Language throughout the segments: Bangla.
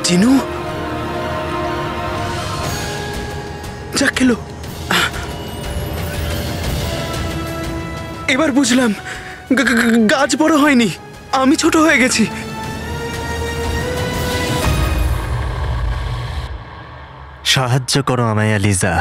জিনু, যা খেলো। এবার বুঝলাম গাছ বড় হয়নি, আমি ছোট হয়ে গেছি। সাহায্য করো আমায় আলিজা।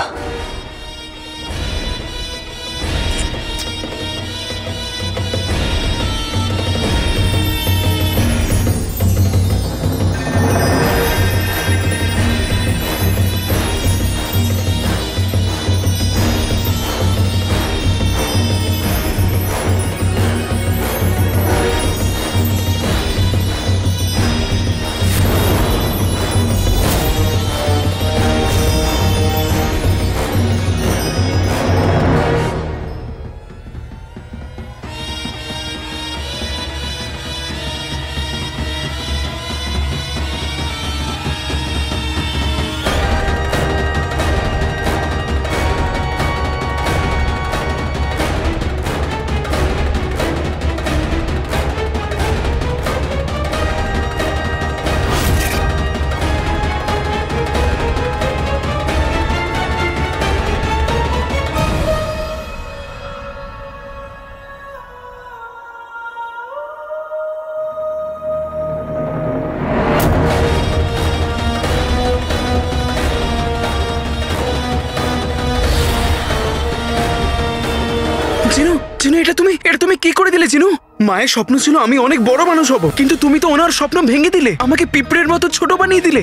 এটা তুমি কি করে দিলে জিনু? মায়ের স্বপ্ন ছিল আমি অনেক বড় মানুষ হব, কিন্তু তুমি তো ওনার স্বপ্ন ভেঙে দিলে, আমাকে পিঁপড়ের মতো ছোট বানিয়ে দিলে।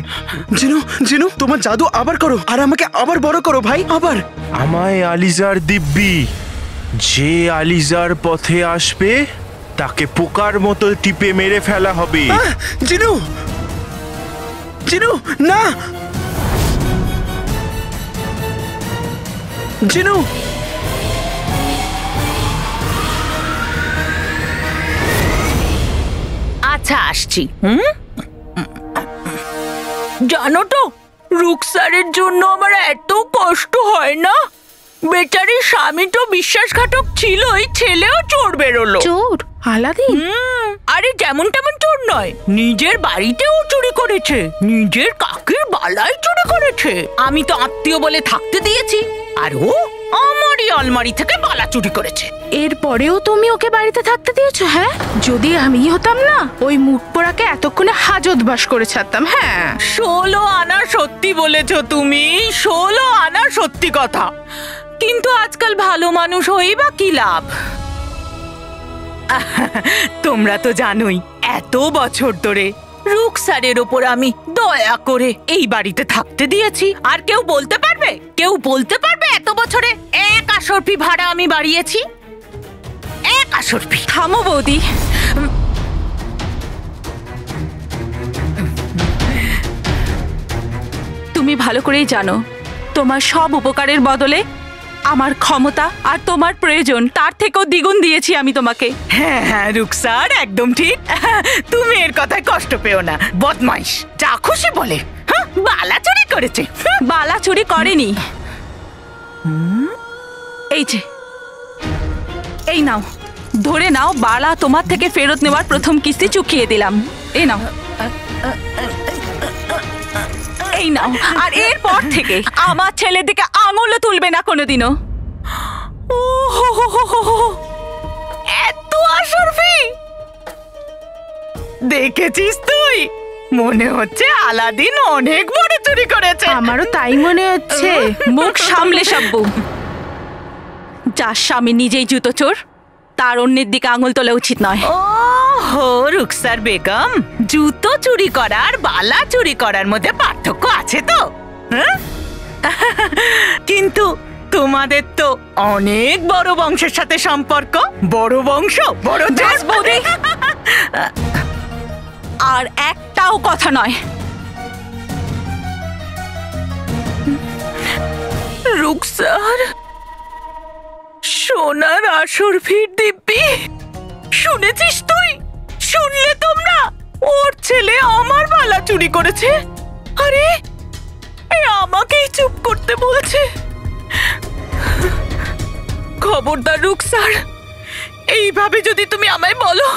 জিনু, জিনু, তোমার জাদু আবার করো আর আমাকে আবার বড় করো ভাই, আবার। আমায় আলিজার দিব্যি, যে আলিজার পথে আসবে তাকে পোকার মতো টিপে মেরে ফেলা হবে। জিনু, জিনু, না জিনু। আচ্ছা আসছি। জানো তো রুকসারের জন্য আমার এত কষ্ট হয় না। বেচারি স্বামী তো বিশ্বাসঘাতক ছিলই, ছেলেও চোর বেরোলো। চোর? আলাদিন? আরে যেমন তেমন চোর নয়, নিজের বাড়িতেও চুরি করেছে, নিজের কাকির বালাই চুরি করেছে। আমি তো আত্মীয় বলে থাকতে দিয়েছি, আর ও আমারই আলমারি থেকে বালা চুরি করেছে। এরপরেও তুমি ওকে বাড়িতে থাকতে দিয়েছো? হ্যাঁ, যদি আমি হতাম না, ওই মুখপোড়াকে এতক্ষণে হাজত বাস করে ছাড়তাম। হ্যাঁ, 16 আনা সত্যি বলেছো তুমি, 16 আনা সত্যি কথা। কিন্তু আজকাল ভালো মানুষ হই বা কি লাভ? তোমরা তো জানোই এত বছর ধরে রুকসারের ওপর আমি দয়া করে এই বাড়িতে থাকতে দিয়েছি। আর কেউ বলতে পারবে এত বছরে 1 আশরফি ভাড়া আমি বাড়িয়েছি? 1 আশরফি। থামো বৌদি। তুমি ভালো করেই জানো তোমার সব উপকারের বদলে আমার ক্ষমতা আর তোমার প্রয়োজন তার থেকেও দ্বিগুণ দিয়েছি আমি তোমাকে। হ্যাঁ হ্যাঁ রুকসার, একদম ঠিক। তুমি এর কথায় কষ্ট পেও না। বদমাইশ, যা খুশি বলে। বালা চুরি করেছে। বালা চুরি করেনি। এই যে, এই নাও, ধরে নাও, বালা তোমার থেকে ফেরত নেওয়ার প্রথম কিস্তি চুকিয়ে দিলাম। এই নাও, এই নাও। আর এরপর থেকে আমার ছেলের দিকে আঙুলও তুলবে না কোনোদিনও। এত আশরফি দেখেছিস তুই? মনে হচ্ছে আলাদিন অনেক বড় চুরি করেছে। আমারও তাই মনে হচ্ছে। মুখ সামলে সাব্বু। যার স্বামী নিজেই জুতো চোর, তার অন্যের দিকে আঙুল তোলা উচিত নয়। ওহো রুকসার বেগম, জুতো চুরি করা আর বালা চুরি করার মধ্যে পার্থক্য আছে তো? কিন্তু তোমাদের তো অনেক বড় বংশের সাথে সম্পর্ক। বড় বংশ, বড় দেশ। বৌদি, আর একটাও কথা নয়। রুকসার, সোনার আশরফির দিব্যি, শুনেছিস তুই? শুনলে তোমরা? ওর ছেলে আমার বালা চুরি করেছে। আরে আমাকেই চুপ করতে বলছে। খবরদার রুকসার, এইভাবে যদি তুমি আমায় বলো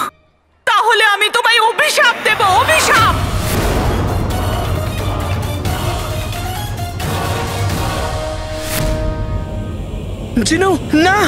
তাহলে আমি তোমায় অভিশাপ দেব। অভিশাপ। জিনু না।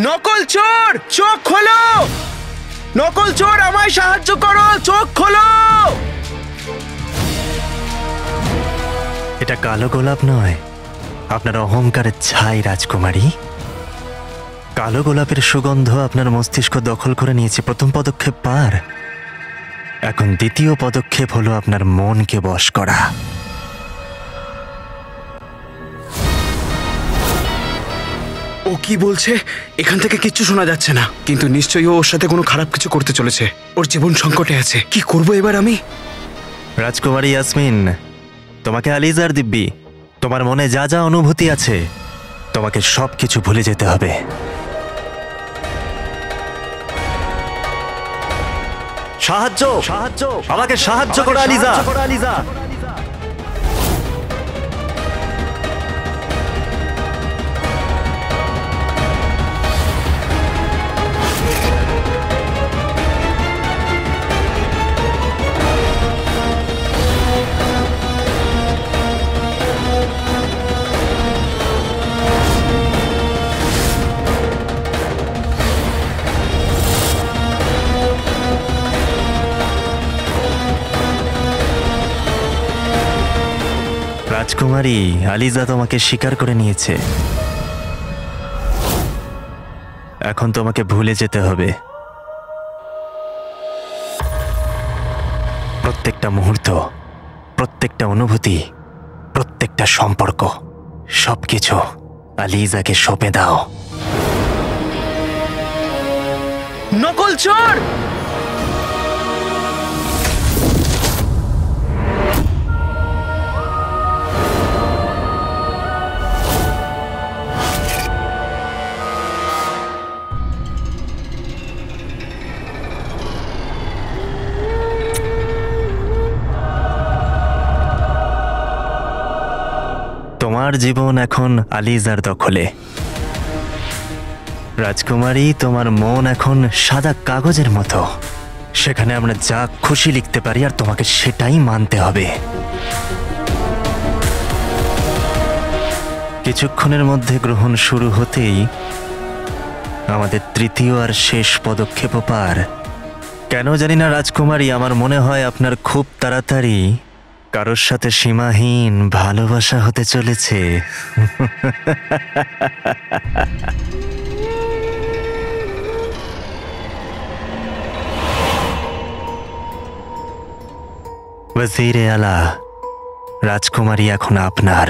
নকল চোর, চোখ খোলো! নকল চোর, আমায় সাহায্য করো, চোখ খোলো! এটা কালো গোলাপ নয়, আপনার অহংকারের ছাই রাজকুমারী। কালো গোলাপের সুগন্ধ আপনার মস্তিষ্ক দখল করে নিয়েছে। প্রথম পদক্ষেপ পার। এখন দ্বিতীয় পদক্ষেপ হলো আপনার মনকে বশ করা। ও কি বলছে? এখান থেকে কিচ্ছু শোনা যাচ্ছে না, কিন্তু নিশ্চয়ই ও ওর সাথে কোনো খারাপ কিছু করতে চলেছে। ওর জীবন সংকটে আছে। কি করব এবার আমি? রাজকুমারী ইয়াসমিন, তোমাকে আলিজার দিব্যি, তোমার মনে যা যা অনুভূতি আছে তোমাকে সব কিছু ভুলে যেতে হবে। সাহায্য, সাহায্য, আমাকে সাহায্য করো আলিজা। রাজকুমারী, আলিজা তোমাকে স্বীকার করে নিয়েছে। এখন তোমাকে ভুলে যেতে হবে। প্রত্যেকটা মুহূর্ত, প্রত্যেকটা অনুভূতি, প্রত্যেকটা সম্পর্ক, সবকিছু আলিজাকে সঁপে দাও। নকল চোর! তোমার জীবন এখন আলিজার দখলে। রাজকুমারী, তোমার মন এখন সাদা কাগজের মতো। সেখানে আমরা যা খুশি লিখতে পারি আর তোমাকে সেটাই মানতে হবে। কিছুক্ষণের মধ্যে গ্রহণ শুরু হতেই আমাদের তৃতীয় আর শেষ পদক্ষেপও পার। কেন জানি না রাজকুমারী, আমার মনে হয় আপনার খুব তাড়াতাড়ি কারোর সাথে সীমাহীন ভালোবাসা হতে চলেছে। ওয়াজিরে আলা, রাজকুমারী এখন আপনার।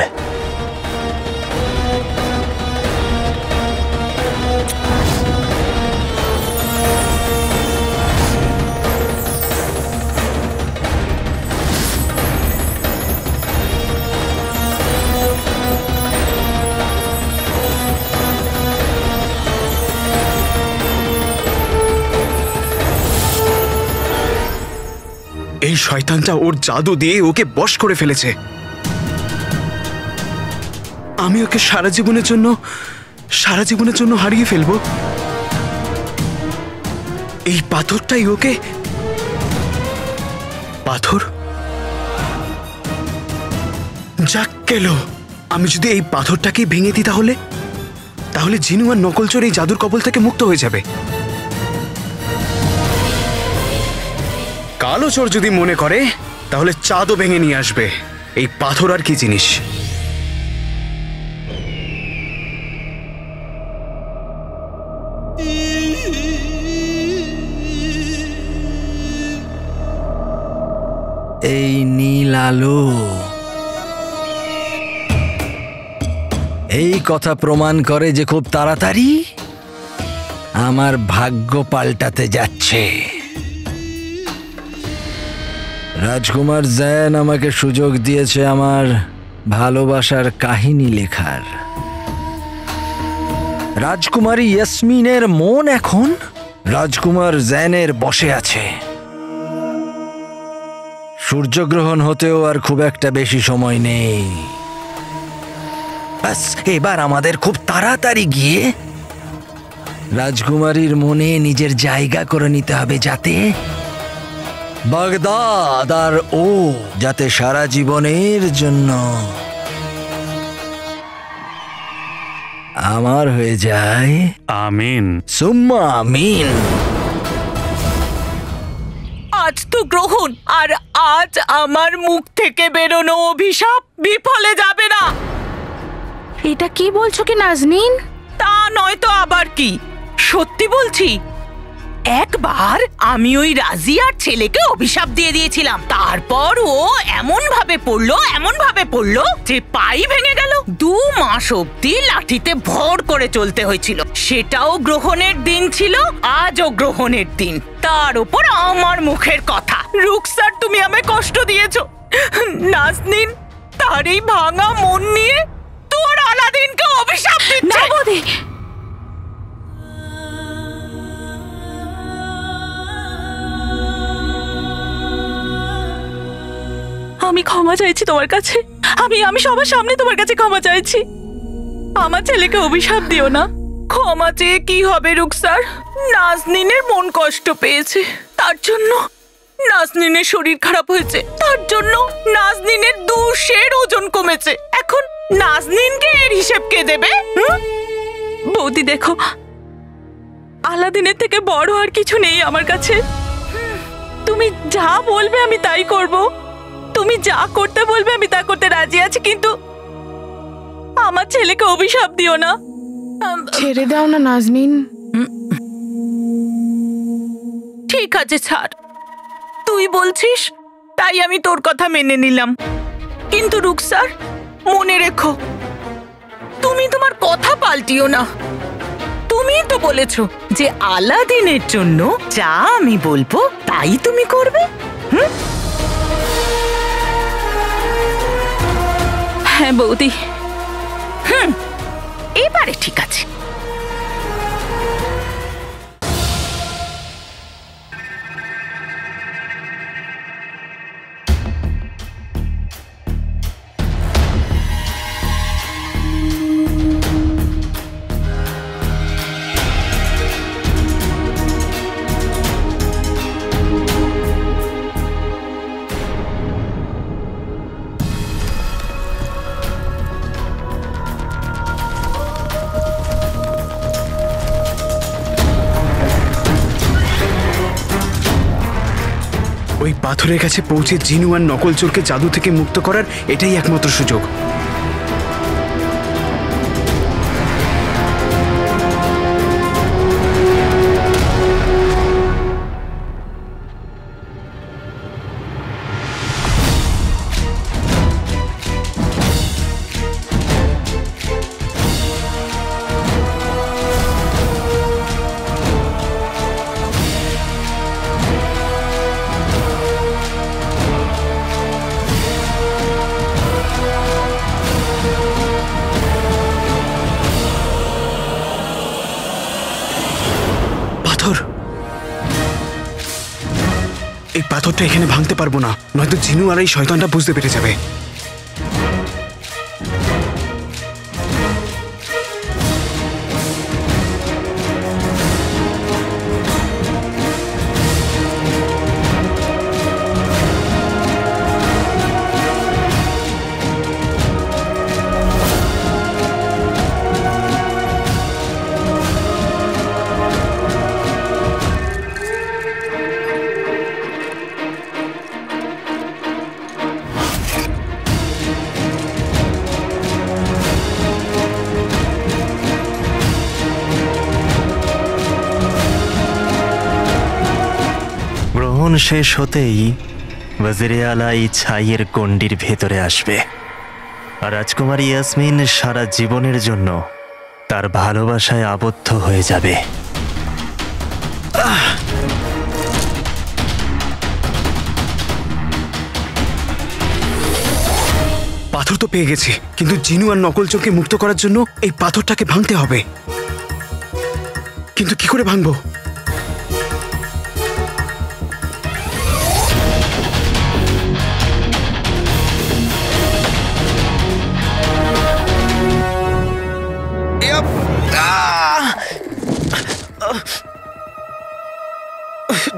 এই শয়তানটা ওর জাদু দিয়ে ওকে বশ করে ফেলেছে। আমি ওকে সারা জীবনের জন্য হারিয়ে ফেলবো। এই পাথরটাই ওকে। পাথর? যাক গেল। আমি যদি এই পাথরটাকে ভেঙে দিই তাহলে জিনু আর নকল চোর এই জাদুর কবল থেকে মুক্ত হয়ে যাবে। কালো চোর যদি মনে করে তাহলে চাঁদও ভেঙে নিয়ে আসবে। এই পাথর আর কি জিনিস? এই নীল আলো, এই কথা প্রমাণ করে যে খুব তাড়াতাড়ি আমার ভাগ্য পাল্টাতে যাচ্ছে। রাজকুমার জৈন আমাকে সুযোগ দিয়েছে আমার ভালোবাসার কাহিনী লেখার। রাজকুমারী ইয়াসমিনের মন এখন রাজকুমার জেনের বশে আছে। সূর্যগ্রহণ হতেও আর খুব একটা বেশি সময় নেই। ব্যাস, এবার আমাদের খুব তাড়াতাড়ি গিয়ে রাজকুমারীর মনে নিজের জায়গা করে নিতে হবে, যাতে বাগদাদ আর ও যাতে সারা জীবনের জন্য আমার হয়ে যায়। আমিন। সুম্মা আমিন। আজ তো গ্রহণ, আর আজ আমার মুখ থেকে বেরোনো অভিশাপ বিফলে যাবে না। এটা কি বলছো কি নাজনীন? তা নয় তো আবার কি, সত্যি বলছি। একবার আমি ওই রাজিয়ার ছেলেকে অভিশাপ দিয়ে দিয়েছিলাম, তারপর ও এমন ভাবে পড়লো যে পাই ভেঙে গেল। 2 মাস অব্দি লাঠিতে ভর করে চলতে হয়েছিল। সেটাও গ্রহণের দিন ছিল, আজও গ্রহণের দিন, তার উপর আমার মুখের কথা। রুকসার, তুমি আমায় কষ্ট দিয়েছো। নাজনীন তার এই ভাঙা মন নিয়ে তোর আলাদিনকে অভিশাপ দিচ্ছে। না বৌদি, আমি ক্ষমা চাইছি তোমার কাছে। আমি সবার সামনে তোমার কাছে ক্ষমা চাইছি। আমার ছেলেকে অভিশাপ দিও না। ক্ষমা চেয়ে কি হবে রুকসার? নাজনীনের মন কষ্ট পেয়েছে, তার জন্য নাজনীনের শরীর খারাপ হয়েছে, তার জন্য নাজনীনের 2 সের ওজন কমেছে। এখন নাজনীনকে এর হিসেব কে দেবে? বৌদি দেখো, আলাদিনের থেকে বড় আর কিছু নেই আমার কাছে। তুমি যা বলবে আমি তাই করব। তুমি যা করতে বলবে আমি তা করতে রাজি আছি, কিন্তু আমার ছেলেকে অভিশাপ দিও না। ছেড়ে দাও না নাজনীন। ঠিক আছে, ছাড়। তুই বলছিস তাই আমি তোর কথা মেনে নিলাম, কিন্তু রুকসার, মনে রেখো, তুমি তোমার কথা পাল্টিও না। তুমি তো বলেছো যে আলাদিনের জন্য যা আমি বলবো তাই তুমি করবে। হ্যাঁ বৌদি। এবারে ঠিক আছে। ওই পাথরের কাছে পৌঁছে জিনু আর নকল চোরকে জাদু থেকে মুক্ত করার এটাই একমাত্র সুযোগ। এই পাথরটা এখানে ভাঙতে পারবো না, নয়তো জিনু আর এই শয়তানটা বুঝতে পেরে যাবে। শেষ হতেই ওয়াজিরে আলা এই ছাইয়ের গণ্ডির ভেতরে আসবে, আর রাজকুমারী ইয়াসমিন সারা জীবনের জন্য তার ভালোবাসায় আবদ্ধ হয়ে যাবে। পাথর তো পেয়ে গেছে, কিন্তু জিনু আর নকল চোরকে মুক্ত করার জন্য এই পাথরটাকে ভাঙতে হবে। কিন্তু কি করে ভাঙবো?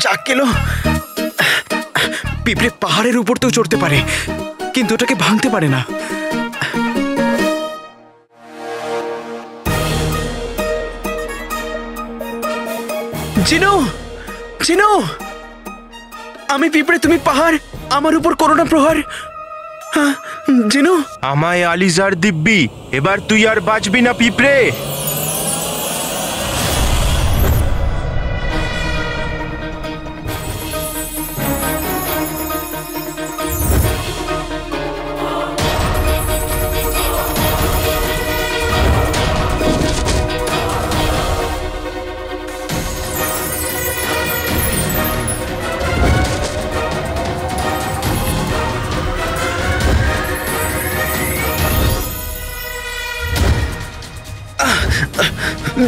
যা গেল। পিঁপড়ে পাহাড়ের উপর তো চড়তে পারে, কিন্তু ওটাকে ভাঙতে পারে না। জিনু, জিনু, আমি পিঁপড়ে, তুমি পাহাড়, আমার উপর করোনা প্রহার। হ্যাঁ, জিনু। আমায় আলিজার দিব্যি, এবার তুই আর বাঁচবি না পিঁপড়ে।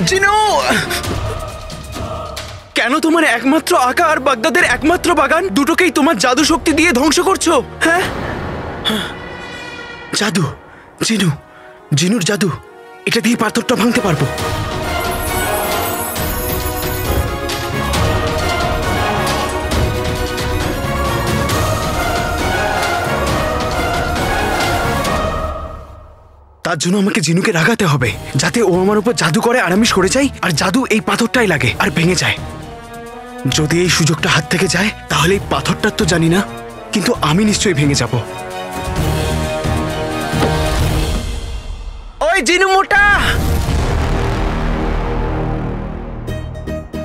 জিনু, কেন তোমার একমাত্র আঁকা আর বাগদাদের একমাত্র বাগান দুটোকেই তোমার জাদু শক্তি দিয়ে ধ্বংস করছো? হ্যাঁ, জাদু, জিনু, জিনুর জাদু, এটা দিয়ে পাথরটা ভাঙতে পারবো। তার জন্য আমাকে জিনুকে রাগাতে হবে, যাতে ও আমার উপর জাদু করে আর আমি সরে যাই, আর জাদু এই পাথরটাই লাগে আর ভেঙে যায়। যদি এই সুযোগটা হাত থেকে যায় তাহলে এই পাথরটা তো জানি না, কিন্তু আমি নিশ্চয়ই ভেঙে যাব। ওই জিনু মোটা,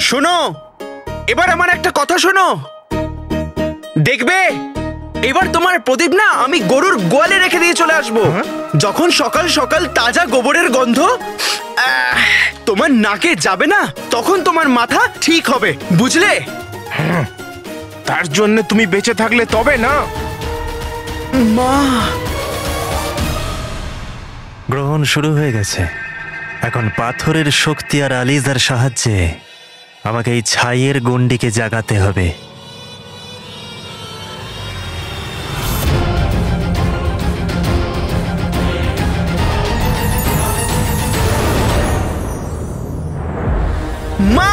শোনো, এবার আমার একটা কথা শোনো। দেখবে, এবার তোমার প্রদীপ না আমি গরুর গোয়ালে রেখে দিয়ে চলে আসবো। যখন সকাল সকাল তাজা গোবরের গন্ধ তোমার নাকে যাবে না, তখন তোমার মাথা ঠিক হবে, বুঝলে? তার জন্য তুমি বেঁচে থাকলে তবে না। মা, গ্রহণ শুরু হয়ে গেছে। এখন পাথরের শক্তি আর আলিজার সাহায্যে আমাকে এই ছাইয়ের গণ্ডিকে জাগাতে হবে। মা,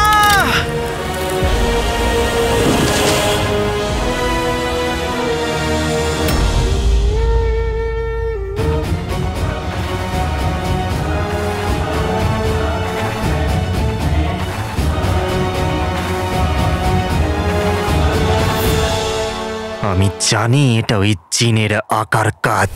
আমি জানি এটা ওই জিনের আকার কাজ।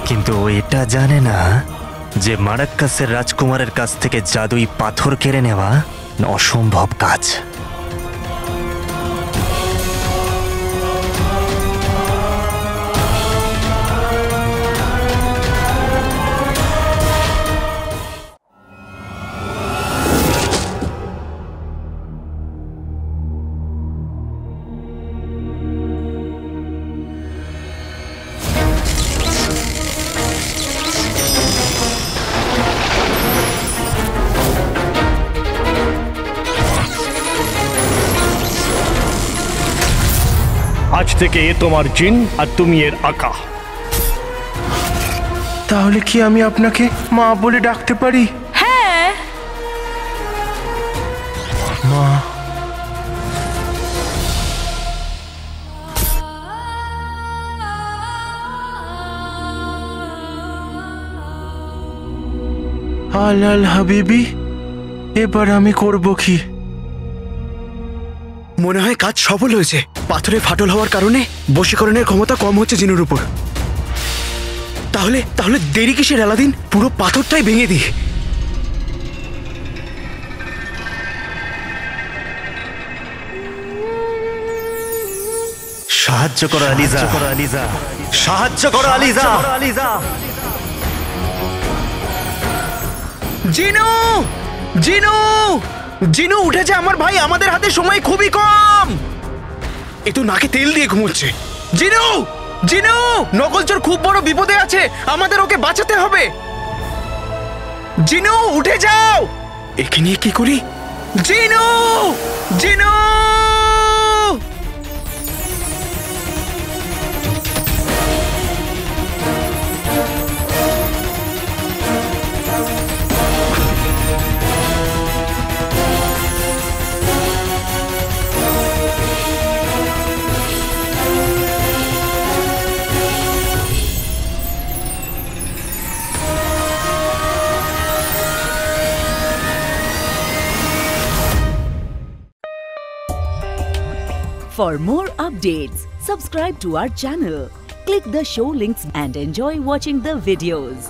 কিন্তু ও এটা জানে না যে মারাক্কাসের রাজকুমারের কাছ থেকে জাদুই পাথর কেড়ে নেওয়া অসম্ভব কাজ। আজ থেকে এ তোমার জিন আর তুমি এর আকা। তাহলে কি আমি আপনাকে মা বলে ডাকতে পারি? হ্যাঁ, মা, আলাল হাবিবি, এবার আমি করব কি? মনে হয় কাজ সফল হয়েছে। পাথরে ফাটল হওয়ার কারণে বশীকরণের ক্ষমতা কম হচ্ছে জিনুর উপর। তাহলে তাহলে দেরি কিসের আলাদিন, পুরো পাথরটাই ভেঙে দিই। সাহায্য করো আলিজা, সাহায্য করো আলিজা। জিনু, জিনু, জিনু উঠেছে আমার ভাই, আমাদের হাতে সময় খুবই কম। এ তো নাকে তেল দিয়ে ঘুমোচ্ছে। জিনু, জিনু, নকলচোর খুব বড় বিপদে আছে, আমাদের ওকে বাঁচাতে হবে। জিনু উঠে যাও। একে নিয়ে কি করি? Jinu, Jinu. For more updates, subscribe to our channel, click the show links and enjoy watching the videos.